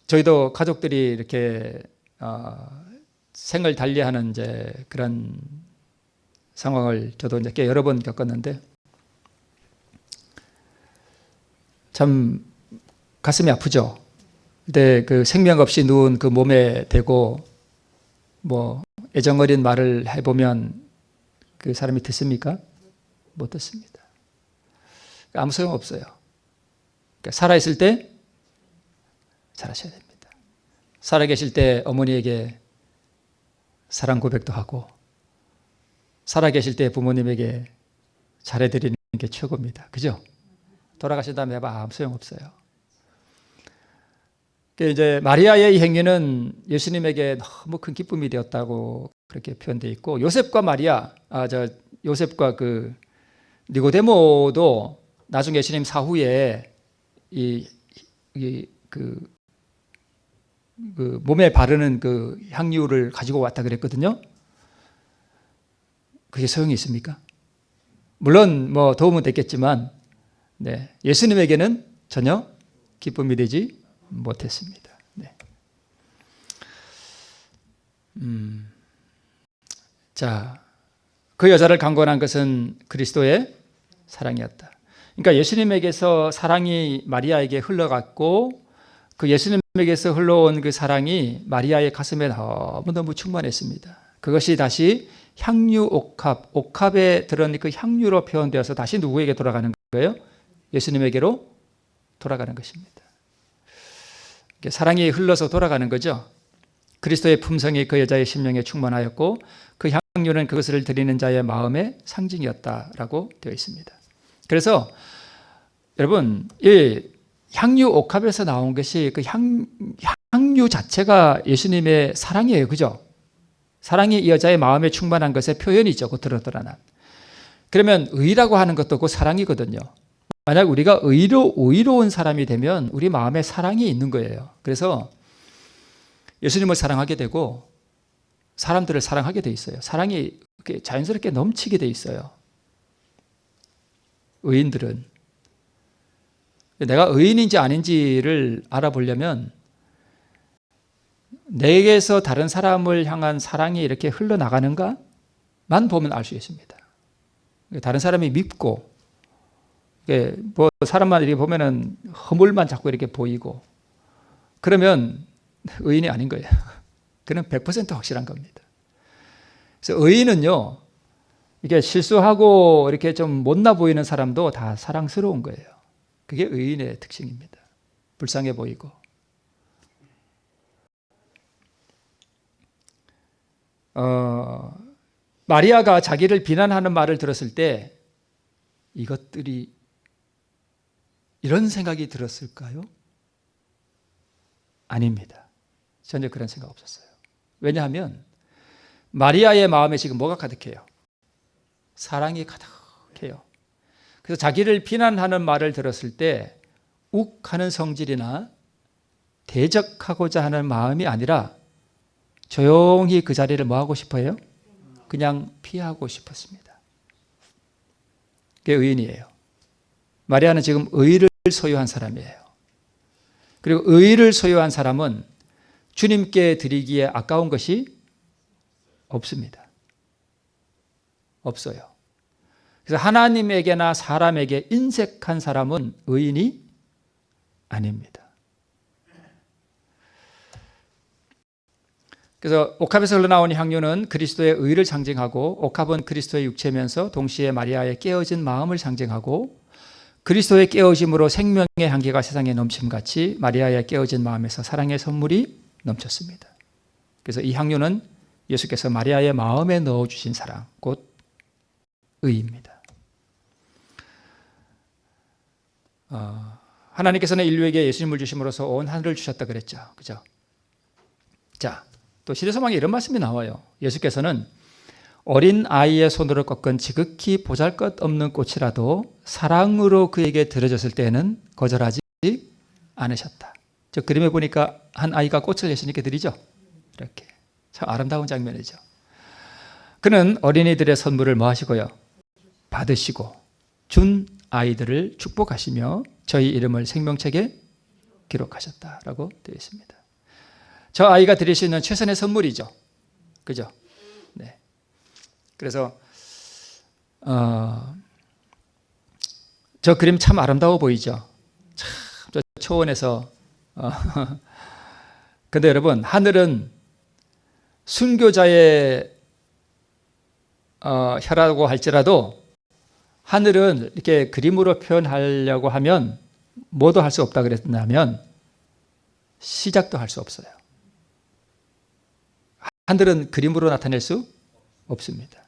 저희도 가족들이 이렇게 생을 달리하는 이제 그런 상황을 저도 이제 꽤 여러 번 겪었는데 참 가슴이 아프죠. 근데 그 생명 없이 누운 그 몸에 대고 뭐 애정어린 말을 해보면 그 사람이 듣습니까? 못 듣습니다. 아무 소용 없어요. 그러니까 살아있을 때 잘하셔야 됩니다. 살아계실 때 어머니에게 사랑 고백도 하고 살아계실 때 부모님에게 잘해드리는 게 최고입니다. 그죠? 돌아가신 다음에 아무 소용없어요. 이제 마리아의 이 행위는 예수님에게 너무 큰 기쁨이 되었다고 그렇게 표현되어 있고 요셉과 요셉과 그 니고데모도 나중에 예수님 사후에 그 몸에 바르는 그 향유를 가지고 왔다 그랬거든요. 그게 소용이 있습니까? 물론 뭐 도움은 됐겠지만 네, 예수님에게는 전혀 기쁨이 되지 못했습니다. 네. 자, 그 여자를 강권한 것은 그리스도의 사랑이었다. 그러니까 예수님에게서 사랑이 마리아에게 흘러갔고 그 예수님에게서 흘러온 그 사랑이 마리아의 가슴에 너무너무 충만했습니다. 그것이 다시 향유 옥합에 들은 그 향유로 표현되어서 다시 누구에게 돌아가는 거예요? 예수님에게로 돌아가는 것입니다. 사랑이 흘러서 돌아가는 거죠. 그리스도의 품성이 그 여자의 심령에 충만하였고 그 향유는 그것을 드리는 자의 마음의 상징이었다라고 되어 있습니다. 그래서 여러분 이 향유 옥합에서 나온 것이 그 향유 자체가 예수님의 사랑이에요. 그죠? 사랑이 이 여자의 마음에 충만한 것의 표현이죠. 겉으로 드러난. 그러면 의라고 하는 것도 그 사랑이거든요. 만약 우리가 의로운 사람이 되면 우리 마음에 사랑이 있는 거예요. 그래서 예수님을 사랑하게 되고 사람들을 사랑하게 돼 있어요. 사랑이 자연스럽게 넘치게 돼 있어요. 의인들은. 내가 의인인지 아닌지를 알아보려면 내게서 다른 사람을 향한 사랑이 이렇게 흘러나가는가만 보면 알 수 있습니다. 다른 사람이 밉고 뭐 사람만 이렇게 보면은 허물만 자꾸 이렇게 보이고 그러면 의인이 아닌 거예요. 그는 100% 확실한 겁니다. 그래서 의인은요, 이게 실수하고 이렇게 좀 못나 보이는 사람도 다 사랑스러운 거예요. 그게 의인의 특징입니다. 불쌍해 보이고. 마리아가 자기를 비난하는 말을 들었을 때 이것들이 이런 생각이 들었을까요? 아닙니다. 전혀 그런 생각 없었어요. 왜냐하면 마리아의 마음에 지금 뭐가 가득해요? 사랑이 가득해요. 그래서 자기를 비난하는 말을 들었을 때 욱하는 성질이나 대적하고자 하는 마음이 아니라 조용히 그 자리를 뭐 하고 싶어요? 그냥 피하고 싶었습니다. 그게 의인이에요. 마리아는 지금 의를 소유한 사람이에요. 그리고 의를 소유한 사람은 주님께 드리기에 아까운 것이 없습니다. 없어요. 그래서 하나님에게나 사람에게 인색한 사람은 의인이 아닙니다. 그래서 옥합에서 흘러나온 향유는 그리스도의 의를 상징하고 옥합은 그리스도의 육체면서 동시에 마리아의 깨어진 마음을 상징하고 그리스도의 깨어짐으로 생명의 향기가 세상에 넘침같이 마리아의 깨어진 마음에서 사랑의 선물이 넘쳤습니다. 그래서 이 향유는 예수께서 마리아의 마음에 넣어주신 사랑, 곧 의입니다. 하나님께서는 인류에게 예수님을 주심으로써 온 하늘을 주셨다 그랬죠. 그죠? 자, 또 시대소망에 이런 말씀이 나와요. 예수께서는 어린 아이의 손으로 꺾은 지극히 보잘것없는 꽃이라도 사랑으로 그에게 들어졌을 때에는 거절하지 않으셨다. 저 그림에 보니까 한 아이가 꽃을 예수님께 드리죠. 이렇게 참 아름다운 장면이죠. 그는 어린이들의 선물을 뭐 하시고요? 받으시고 준 아이들을 축복하시며 저희 이름을 생명책에 기록하셨다라고 되어 있습니다. 저 아이가 드릴 수 있는 최선의 선물이죠. 그죠? 네. 그래서 저 그림 참 아름다워 보이죠? 참 저 초원에서 근데 여러분, 하늘은 순교자의 혀라고 할지라도 하늘은 이렇게 그림으로 표현하려고 하면 뭐도 할 수 없다 그랬냐면 시작도 할 수 없어요. 하늘은 그림으로 나타낼 수 없습니다.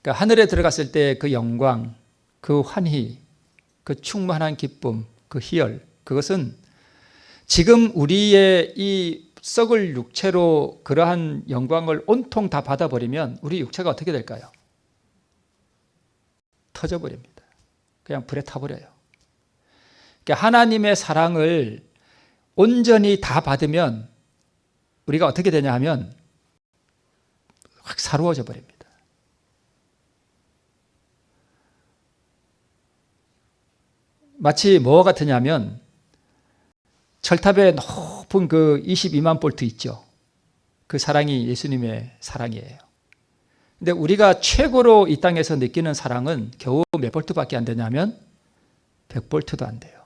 그러니까 하늘에 들어갔을 때 그 영광, 그 환희, 그 충만한 기쁨, 그 희열, 그것은 지금 우리의 이 썩을 육체로 그러한 영광을 온통 다 받아버리면 우리 육체가 어떻게 될까요? 터져버립니다. 그냥 불에 타버려요. 그러니까 하나님의 사랑을 온전히 다 받으면 우리가 어떻게 되냐 하면 확 사로워져 버립니다. 마치 뭐와 같으냐면 철탑에 높은 그 22만 볼트 있죠. 그 사랑이 예수님의 사랑이에요. 근데 우리가 최고로 이 땅에서 느끼는 사랑은 겨우 몇 볼트밖에 안 되냐면 100볼트도 안 돼요.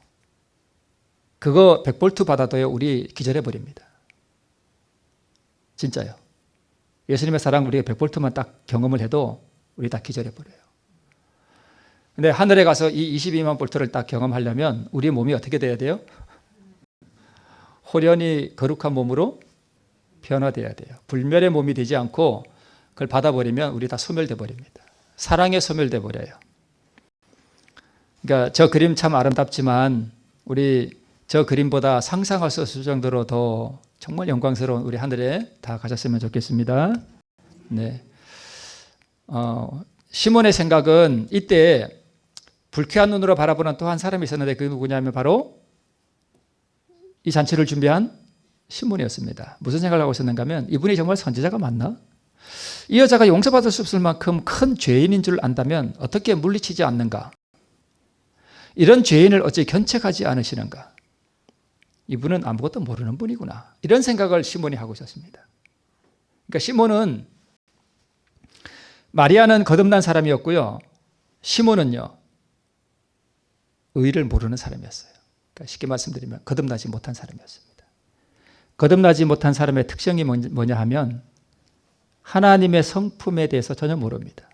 그거 100볼트 받아도요 우리 기절해 버립니다. 진짜요. 예수님의 사랑 우리가 100볼트만 딱 경험을 해도 우리 다 기절해 버려요. 근데 하늘에 가서 이 22만 볼트를 딱 경험하려면 우리 몸이 어떻게 돼야 돼요? 호련히 거룩한 몸으로 변화돼야 돼요. 불멸의 몸이 되지 않고 그걸 받아버리면 우리 다 소멸돼 버립니다. 사랑에 소멸돼 버려요. 그러니까 저 그림 참 아름답지만 우리 저 그림보다 상상할 수 없을 정도로 더 정말 영광스러운 우리 하늘에 다 가졌으면 좋겠습니다. 네. 시몬의 생각은 이때 불쾌한 눈으로 바라보는 또 한 사람이 있었는데 그게 누구냐면 바로 이 잔치를 준비한 시몬이었습니다. 무슨 생각을 하고 있었는가 하면 이분이 정말 선지자가 맞나? 이 여자가 용서받을 수 없을 만큼 큰 죄인인 줄 안다면 어떻게 물리치지 않는가? 이런 죄인을 어찌 견책하지 않으시는가? 이분은 아무것도 모르는 분이구나. 이런 생각을 시몬이 하고 있었습니다. 그러니까 시몬은 마리아는 거듭난 사람이었고요. 시몬은요. 의를 모르는 사람이었어요. 그러니까 쉽게 말씀드리면 거듭나지 못한 사람이었습니다. 거듭나지 못한 사람의 특성이 뭐냐 하면 하나님의 성품에 대해서 전혀 모릅니다.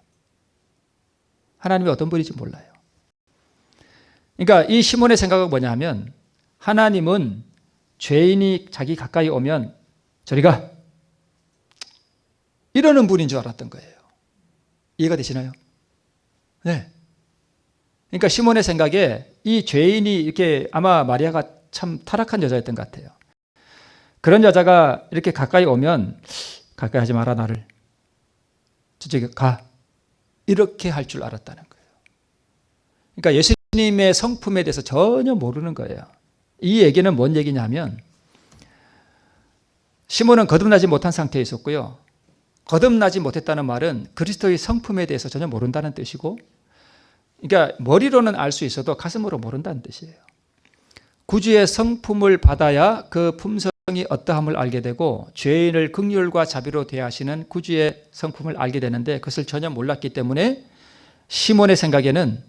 하나님이 어떤 분인지 몰라요. 그러니까 이 시몬의 생각은 뭐냐 하면 하나님은 죄인이 자기 가까이 오면 저리 가 이러는 분인 줄 알았던 거예요. 이해가 되시나요? 네. 그러니까 시몬의 생각에 이 죄인이 이렇게 아마 마리아가 참 타락한 여자였던 것 같아요. 그런 여자가 이렇게 가까이 오면 가까이 하지 마라 나를. 저쪽에 가. 이렇게 할 줄 알았다는 거예요. 그러니까 예수님의 성품에 대해서 전혀 모르는 거예요. 이 얘기는 뭔 얘기냐면 시몬은 거듭나지 못한 상태에 있었고요. 거듭나지 못했다는 말은 그리스도의 성품에 대해서 전혀 모른다는 뜻이고 그러니까 머리로는 알 수 있어도 가슴으로 모른다는 뜻이에요. 구주의 성품을 받아야 그 품성이 어떠함을 알게 되고 죄인을 긍휼과 자비로 대하시는 구주의 성품을 알게 되는데 그것을 전혀 몰랐기 때문에 시몬의 생각에는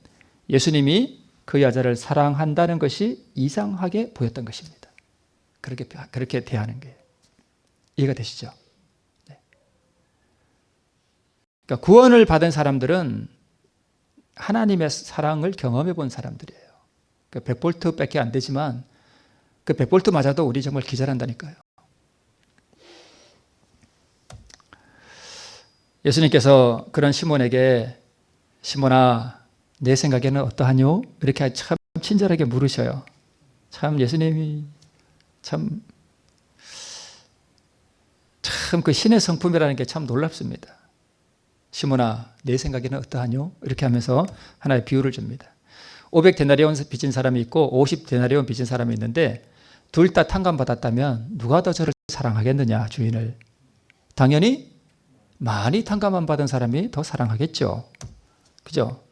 예수님이 그 여자를 사랑한다는 것이 이상하게 보였던 것입니다. 그렇게 대하는 거예요. 이해가 되시죠? 네. 그러니까 구원을 받은 사람들은 하나님의 사랑을 경험해 본 사람들이에요. 그 100볼트밖에 안 되지만 그 100볼트 맞아도 우리 정말 기절한다니까요. 예수님께서 그런 시몬에게 시몬아 내 생각에는 어떠하뇨? 이렇게 참 친절하게 물으셔요. 참 예수님이 참 그 신의 성품이라는 게 참 놀랍습니다. 시몬아 내 생각에는 어떠하뇨? 이렇게 하면서 하나의 비유를 줍니다. 500데나리온 빚진 사람이 있고 50데나리온 빚진 사람이 있는데 둘 다 탕감받았다면 누가 더 저를 사랑하겠느냐 주인을. 당연히 많이 탕감만 받은 사람이 더 사랑하겠죠. 그죠?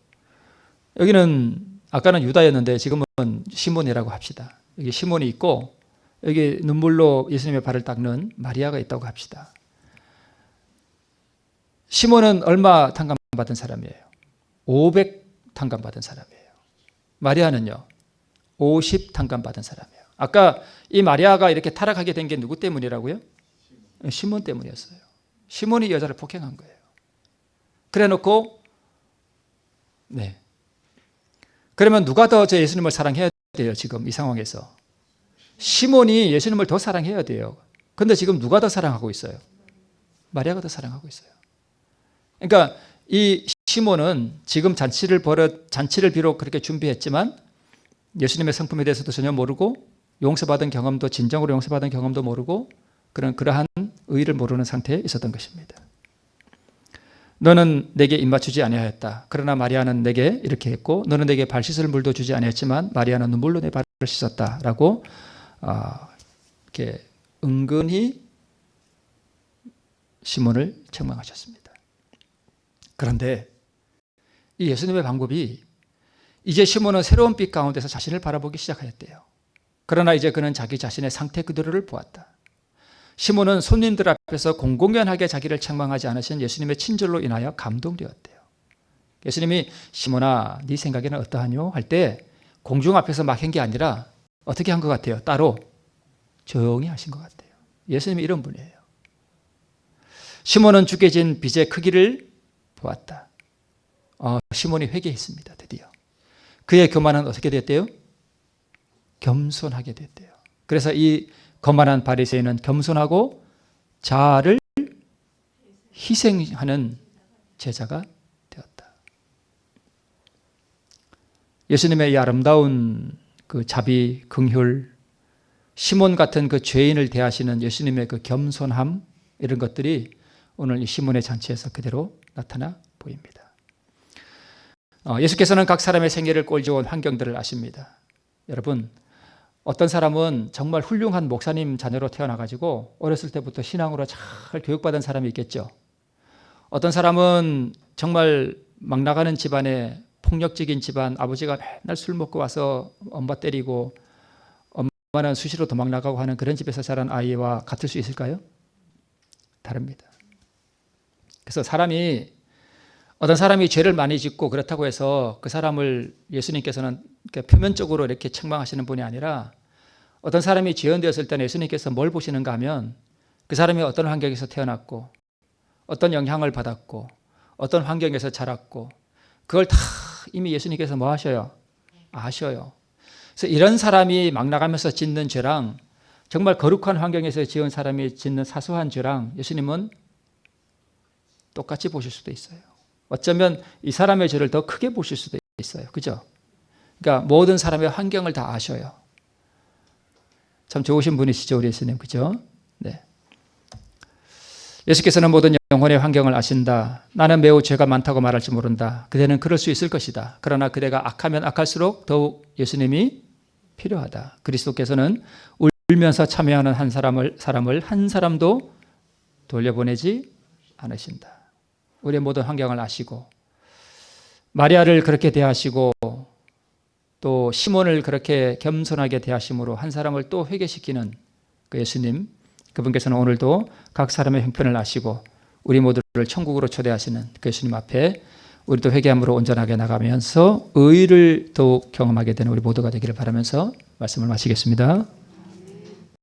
여기는 아까는 유다였는데 지금은 시몬이라고 합시다. 여기 시몬이 있고 여기 눈물로 예수님의 발을 닦는 마리아가 있다고 합시다. 시몬은 얼마 탕감받은 사람이에요? 500 탕감받은 사람이에요. 마리아는요? 50 탕감받은 사람이에요. 아까 이 마리아가 이렇게 타락하게 된 게 누구 때문이라고요? 시몬 때문이었어요. 시몬이 여자를 폭행한 거예요. 그래 놓고 네. 그러면 누가 더 저 예수님을 사랑해야 돼요? 지금 이 상황에서 시몬이 예수님을 더 사랑해야 돼요. 그런데 지금 누가 더 사랑하고 있어요? 마리아가 더 사랑하고 있어요. 그러니까 이 시몬은 지금 잔치를 비록 그렇게 준비했지만 예수님의 성품에 대해서도 전혀 모르고 용서받은 경험도 진정으로 용서받은 경험도 모르고 그러한 의의를 모르는 상태에 있었던 것입니다. 너는 내게 입맞추지 아니하였다. 그러나 마리아는 내게 이렇게 했고 너는 내게 발 씻을 물도 주지 아니했지만 마리아는 눈물로 내 발을 씻었다라고 이렇게 은근히 시몬을 책망하셨습니다. 그런데 이 예수님의 방법이 이제 시몬은 새로운 빛 가운데서 자신을 바라보기 시작하였대요. 그러나 이제 그는 자기 자신의 상태 그대로를 보았다. 시몬은 손님들 앞에서 공공연하게 자기를 책망하지 않으신 예수님의 친절로 인하여 감동되었대요. 예수님이 시몬아 네 생각에는 어떠하뇨? 할 때 공중 앞에서 막 한 게 아니라 어떻게 한 것 같아요? 따로 조용히 하신 것 같아요. 예수님이 이런 분이에요. 시몬은 주께 진 빚의 크기를 보았다. 시몬이 회개했습니다. 드디어. 그의 교만은 어떻게 됐대요? 겸손하게 됐대요. 그래서 이 거만한 바리새인은 겸손하고 자아를 희생하는 제자가 되었다. 예수님의 이 아름다운 그 자비, 긍휼, 시몬 같은 그 죄인을 대하시는 예수님의 그 겸손함 이런 것들이 오늘 이 시몬의 잔치에서 그대로 나타나 보입니다. 예수께서는 각 사람의 생애를 꼴좋은 환경들을 아십니다. 여러분 어떤 사람은 정말 훌륭한 목사님 자녀로 태어나가지고 어렸을 때부터 신앙으로 잘 교육받은 사람이 있겠죠. 어떤 사람은 정말 막 나가는 집안에 폭력적인 집안, 아버지가 맨날 술 먹고 와서 엄마 때리고 엄마는 수시로 도망 나가고 하는 그런 집에서 자란 아이와 같을 수 있을까요? 다릅니다. 그래서 어떤 사람이 죄를 많이 짓고 그렇다고 해서 그 사람을 예수님께서는 표면적으로 이렇게 책망하시는 분이 아니라 어떤 사람이 죄인되었을 때는 예수님께서 뭘 보시는가 하면 그 사람이 어떤 환경에서 태어났고 어떤 영향을 받았고 어떤 환경에서 자랐고 그걸 다 이미 예수님께서 뭐 하셔요? 아셔요. 그래서 이런 사람이 막 나가면서 짓는 죄랑 정말 거룩한 환경에서 지은 사람이 짓는 사소한 죄랑 예수님은 똑같이 보실 수도 있어요. 어쩌면 이 사람의 죄를 더 크게 보실 수도 있어요. 그죠? 그러니까 모든 사람의 환경을 다 아셔요. 참 좋으신 분이시죠, 우리 예수님. 그죠? 네. 예수께서는 모든 영혼의 환경을 아신다. 나는 매우 죄가 많다고 말할지 모른다. 그대는 그럴 수 있을 것이다. 그러나 그대가 악하면 악할수록 더욱 예수님이 필요하다. 그리스도께서는 울면서 참여하는 사람을 한 사람도 돌려보내지 않으신다. 우리의 모든 환경을 아시고 마리아를 그렇게 대하시고 또 시몬을 그렇게 겸손하게 대하심으로 한 사람을 또 회개시키는 그 예수님, 그분께서는 오늘도 각 사람의 형편을 아시고 우리 모두를 천국으로 초대하시는 그 예수님 앞에 우리도 회개함으로 온전하게 나가면서 의를 더욱 경험하게 되는 우리 모두가 되기를 바라면서 말씀을 마치겠습니다.